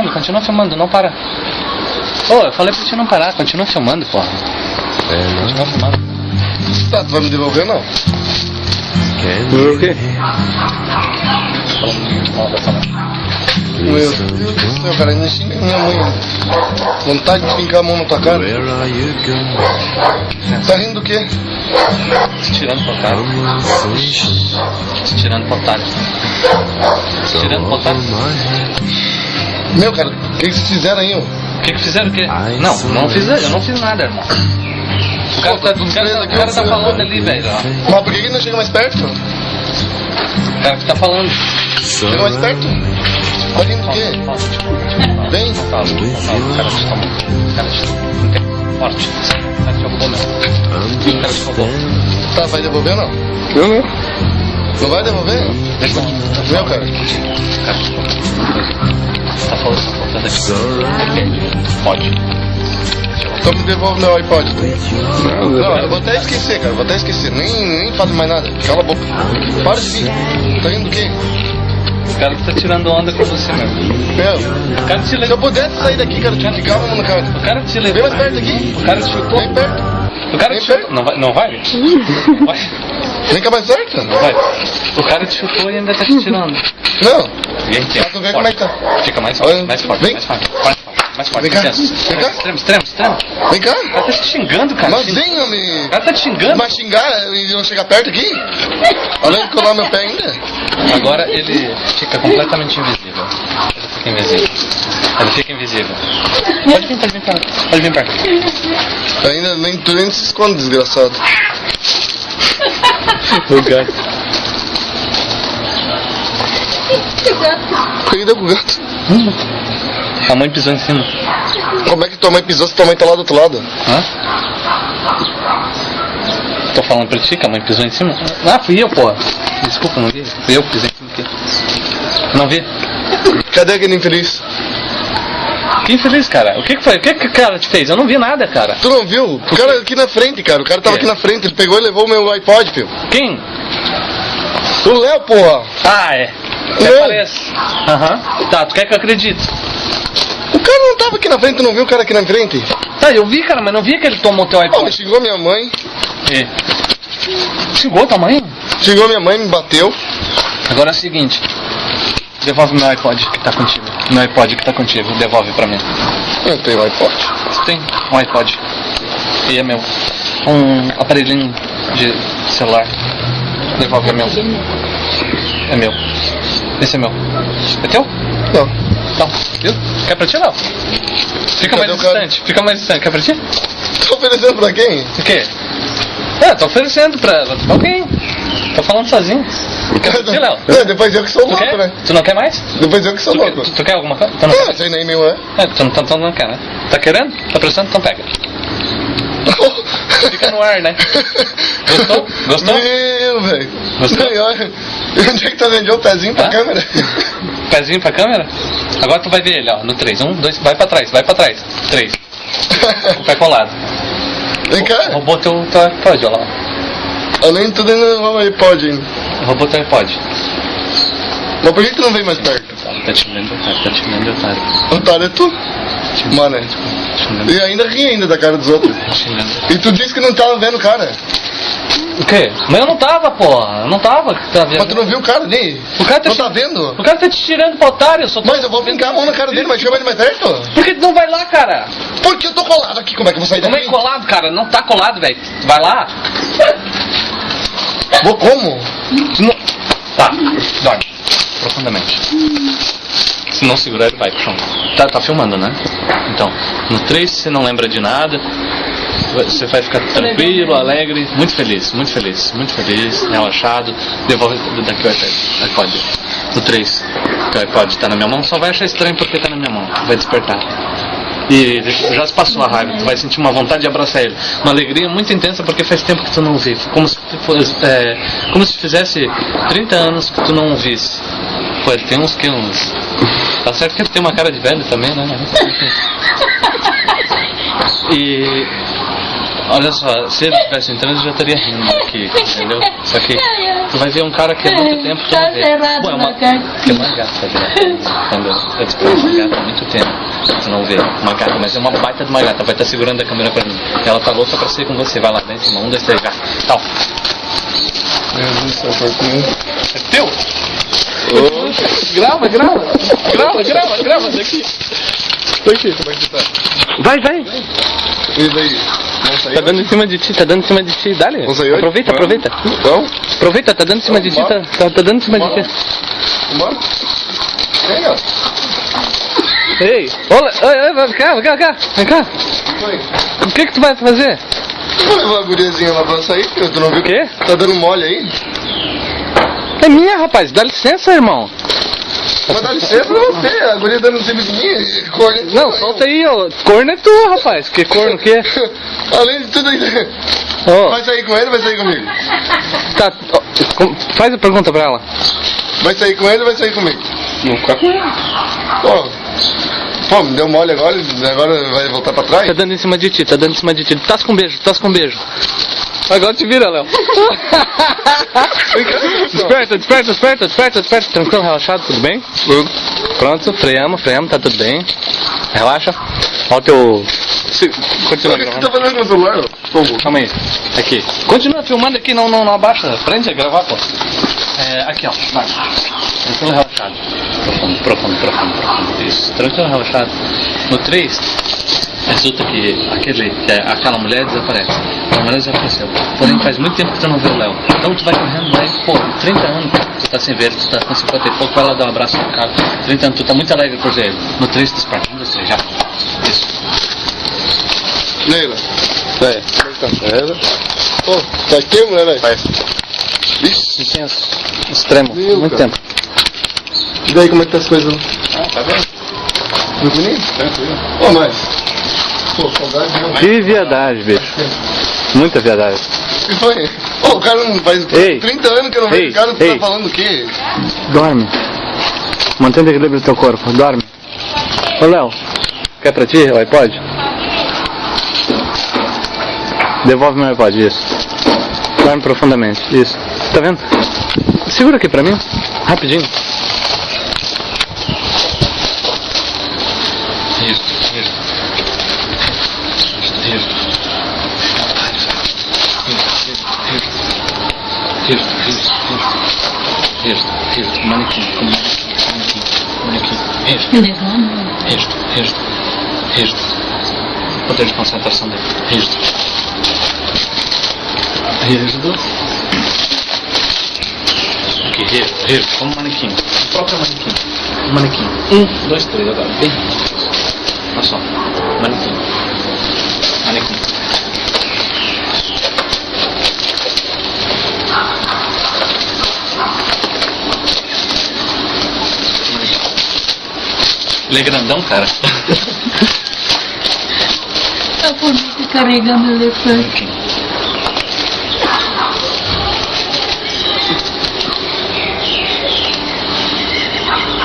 Continua filmando, não para. Ô, eu falei pra te não parar, continua filmando, porra. Continua filmando. Tá, tu vai me devolver ou não? Por quê? Meu Deus do céu, cara, ainda xinga minha mãe. Vontade de fincar a mão na tua cara. Tá rindo do quê? Se tirando pro otário. Se tirando pro otário. Se tirando pro otário. Meu, cara, o que vocês fizeram aí, ó? O que fizeram o quê? Não eu não fiz nada, irmão. O cara tá falando ali, velho. Mas por que ele não chega mais perto? O cara que tá falando. Chega mais perto? Tá rindo do quê? Vem. O cara te tomou. O cara te tomou. Forte. O cara te roubou, meu. O cara te roubou. Tá, vai devolver ou não? Não. Não vai devolver? Meu, cara. O cara te roubou. Tá faltando aqui. Pode. Então me devolve meu iPod. Não, eu vou até esquecer, cara. Vou até esquecer. Nem falo mais nada. Cala a boca. Para de vir. Tá rindo do quê? O cara que tá tirando onda com você mesmo. Meu, O cara te se eu levou. pudesse sair daqui, cara, tinha que ficar no cara. O cara te Vem levou. mais perto aqui. O cara te chutou. Vem perto. O cara Vem te chutou. perto. Não vai? Não vai? Não vai? Vem cá mais perto. Não vai. O cara te chutou e ainda tá te tirando. Não. E aí, Pra tu ver como é que tá. Fica mais forte, Olha, mais forte, vem. mais forte. Mais forte, Vem cá. intenso. Vem cá. Extremo. Vem cá. O cara tá te xingando, cara. Mas venha me... O cara tá te xingando. Mas xingar e não chegar perto aqui? Além de colar meu pé ainda? Agora ele fica completamente invisível. Ele fica invisível. Pode vir perto. Ainda tu nem se esconde, desgraçado. O gato. Cuida com o gato. A mãe pisou em cima. Como é que tua mãe pisou se tua mãe tá lá do outro lado? Hã? Tô falando pra ti que a mãe pisou em cima? Ah, fui eu, pô. Desculpa, não vi. Fui eu que pisei em cima aqui. Não vi. Cadê aquele infeliz? Que infeliz, cara. O que foi? O que o cara te fez? Eu não vi nada, cara. Tu não viu? O cara aqui na frente, cara. O cara tava aqui na frente. Ele pegou e levou o meu iPod, filho. Quem? O Léo, porra. Ah, é. Até Léo. parece. Aham. Tá, tu quer que eu acredite? O cara não tava aqui na frente. Tu não viu o cara aqui na frente? Tá, eu vi, cara, mas não vi que ele tomou teu Pô, ele iPod. xingou minha mãe. Xingou tua mãe? Xingou minha mãe, me bateu. Agora é o seguinte. Devolve meu iPod que tá contigo. Meu iPod que tá contigo. Devolve pra mim. Eu tenho iPod. Você tem um iPod. E é meu. Um aparelhinho de celular. Devolve, é meu. É meu. Esse é meu. É teu? Não. Não. Viu? Quer pra ti ou não? Fica Cadê mais o cara? distante. Fica mais distante. Quer pra ti? Tá oferecendo pra quem? O quê? Tô oferecendo pra alguém. Tô falando sozinho. Quer pra ti, Léo? Não, depois eu que sou Tu louco, quer? né? Tu não quer mais? Depois eu que sou louco. Tu quer alguma coisa? Tu não Ah, quer? sei nem meu é. Tu não quer, né? Tá querendo? Tá precisando? Então pega. Fica no ar, né? Gostou? Gostou? Meu, velho. Gostou? Ai, olha. Onde é que tu vendeu o pezinho pra Hã? câmera? Pezinho pra câmera? Agora tu vai ver ele, ó, no 3. 1, 2, vai pra trás. 3. O pé colado. Vem cá. Roubou teu iPod, ó lá. Além de tudo, ainda não iPod ainda. Roubou teu iPod. Mas por que tu não vem mais perto? Tá te vendo, otário. Otário é tu? Mané. E ainda ri ainda da cara dos outros. E tu disse que não tava vendo o cara. O quê? Mas eu não tava, porra. Eu não tava. Tá vendo? Mas tu não viu o cara ali? O cara tá não tá vendo? O cara tá te tirando pro otário, eu só tô... Mas eu vou brincar a mão na cara dele, mas chama ele mais perto. Por que tu não vai lá, cara? Porque eu tô colado aqui, como é que eu vou sair Como é daqui? colado, cara? Não tá colado, velho. Vai lá. Vou como? Tu não... Tá, dorme. Profundamente. Se não segurar, ele vai pro chão. Tá filmando, né? Então, no 3 você não lembra de nada. Você vai ficar tranquilo, alegre, muito feliz, relaxado. Devolve daqui o iPod. No 3, que o iPod tá na minha mão, só vai achar estranho porque tá na minha mão. Vai despertar. E já se passou a raiva, tu vai sentir uma vontade de abraçar ele. Uma alegria muito intensa porque faz tempo que tu não vê. Como se fizesse 30 anos que tu não o visse. Pô, ele tem uns. Tá certo que ele tem uma cara de velho também, né? E olha só, se ele estivesse entrando, eu já estaria rindo aqui, entendeu? Só que Tu vai ver um cara que há muito tempo tu Tá não vê. cerrado Bom, é na uma cara. que é uma gata, entendeu? Eu disse pra uma gata há muito tempo. Tu não vê uma gata, mas é uma baita de uma gata. Vai estar segurando a câmera pra mim. Ela tá louca pra ser com você. Vai lá, dá em cima. 1, 2, 3, já. Tal. Meu Deus do céu, porquinho. É teu? Grava daqui. Tô aqui, como é que tu tá? Vai. E daí? Vamos sair? Tá dando em cima de ti, dale. Vamos sair hoje? Aproveita. Vamos? Aproveita, tá dando em cima de ti, tá dando em cima de ti. Vamos? Vem, ó. Ei, olha, vem cá. Foi. O que tu vai fazer? Vou levar a guriazinha lá pra sair, que tu não viu? O quê? Tá dando mole aí? É minha, rapaz, dá licença, irmão. Mas dá licença, não sei, a guria dando sempre de mim, corne. Não, solta aí, ó. Corno é tu, rapaz. Que corno que é? Além de tudo ainda. Ó, Vai sair com ele ou vai sair comigo? tá, ó, faz a pergunta pra ela. Vai sair com ele ou vai sair comigo? Não fica com ela. Pô, me deu mole agora vai voltar pra trás? Tá dando em cima de ti. Tasca um beijo. Agora te vira, Léo. Desperta. Tranquilo, relaxado, tudo bem? Pronto, freamos, tá tudo bem. Relaxa. Olha o teu... Continua O que tu gravando. tá fazendo com o celular? Fogo. Calma aí. Aqui. Continua filmando aqui, não abaixa. Prende a gravar, pô. Aqui, ó. Vai. Tranquilo, relaxado. Profundo. Isso. Tranquilo, relaxado. No 3, resulta que aquela mulher desaparece. A mulher desapareceu. Porém, faz muito tempo que tu não vê o Léo. Então tu vai correndo lá e, pô, 30 anos tu tá sem ver, tu tá com 50 e pouco, vai lá dar um abraço no cara. 30 anos, tu tá muito alegre por ver ele. No 3, desperta. 1, 2, 3, já. Isso. Leila, Vai. beleza? Pô, tá aqui, mulher, velho? Vai. Ixi, Intenso. Extremo. Meu, Muito cara. tempo. e daí como é que tá as coisas? Tá vendo? Muito bonito? Tranquilo. Pô, mas... Pô, saudade de Que viadagem, bicho. Muita viadagem. E foi? Pô, o cara não faz Ei. 30 anos que eu não vejo Ei, o cara, tu ei. tá falando o quê? Dorme. Mantém o equilíbrio do teu corpo. Dorme. Ô, Léo. Quer pra ti o iPod? Devolve meu iPod, isso. Dorme profundamente, isso. Tá vendo? Segura aqui pra mim. Rapidinho. Isso. Manequim. Isto. Poder de concentração dele. Isto. Aqui, como manequim. O próprio manequim. 1, 2, 3 agora. Bem. Olha só. Manequim. Ele é grandão, cara. A formiga carregando o elefante.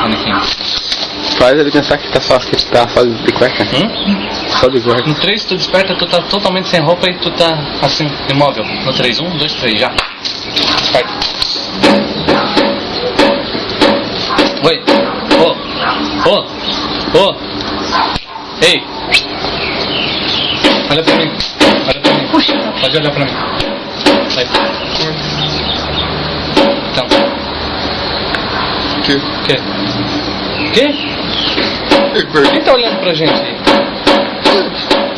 Manequim. Faz ele pensar que tá só de cueca. Só de cueca. No 3 tu desperta, tu tá totalmente sem roupa e tu tá assim, imóvel. No 3, 1, 2, 3, já. Desperta. Oi. Ô. Ei. Olha pra mim. Puxa. Pode olhar pra mim. Vai. Então. Que? Quê? Que perdi? Quem tá olhando pra gente aí?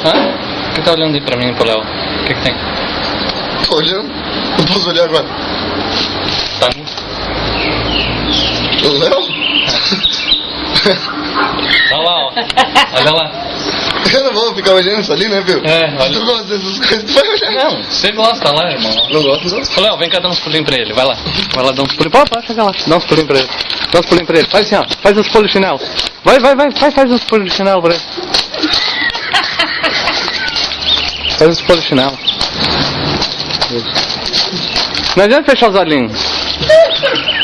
Hã? Quem tá olhando aí pra mim e pro Léo? O que tem? Tô olhando. Não posso olhar agora. Tá nu? O Léo? Olha lá, ó. Olha lá. Eu não vou ficar olhando isso ali, né, viu? Olha. Tu gosta dessas coisas, tu vai olhar. Não, você gosta lá, irmão. Não gosto, não. Ô, Léo, vem cá dar uns pulinhos pra ele. Vai lá. Dar uns pulinhos. Pode chegar lá. Dá uns pulinhos pra ele. Faz assim, ó. Faz uns pulos de chinelo. Vai. Faz uns pulos de chinelo pra ele. Faz uns pulos de chinelo. Não adianta fechar os olhinhos.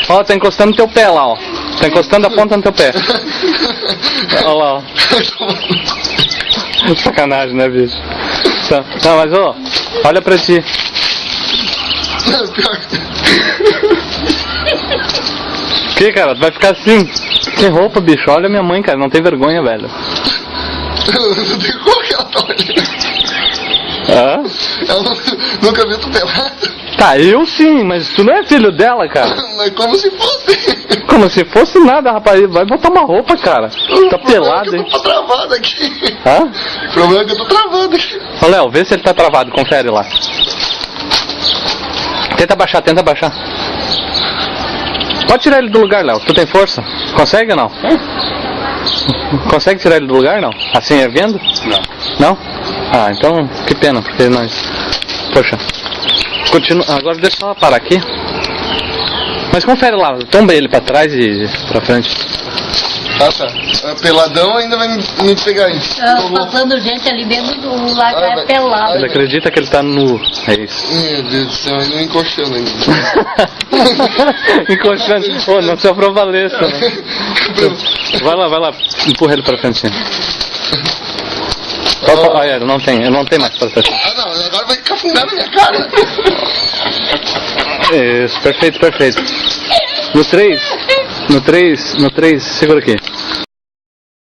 Ó, tá encostando no teu pé lá, ó. Tá encostando a ponta no teu pé. Olha lá, ó. Sacanagem, né, bicho? Tá, mas ó, olha pra ti. Pior Que, cara? Tu vai ficar assim, sem roupa, bicho. Olha minha mãe, cara. Não tem vergonha, velho. eu não tenho como que ela tá olhando. Hã? Ela nunca viu tu pelado. Tá, eu sim, mas tu não é filho dela, cara. Mas como se fosse. Como se fosse nada, rapaz. Vai botar uma roupa, cara. Tá pelado, hein? hein? Eu tô travado aqui. Hã? O problema é que eu tô travado aqui. Ô, Léo, vê se ele tá travado. Confere lá. Tenta baixar, tenta baixar. Pode tirar ele do lugar, Léo. Tu tem força? Consegue ou não? Consegue tirar ele do lugar, não? Assim, erguendo? Não. Não? Ah, então, que pena, porque nós... Poxa. Continua... Agora deixa eu só parar aqui. Mas confere lá, tomba ele pra trás e pra frente. Tá. Peladão ainda vai me pegar aí. Passando gente ali dentro do lagar vai. pelado. Ele acredita que ele tá nu. É isso. Meu Deus do céu, ainda me encoxando ainda. Encoxando. Ô, não se aprovaleça, né? Vai lá, empurra ele pra frente. Olha, ele não tem mais proteção. Ah não, agora vai cafungar na minha cara. Isso, perfeito. No 3, segura aqui.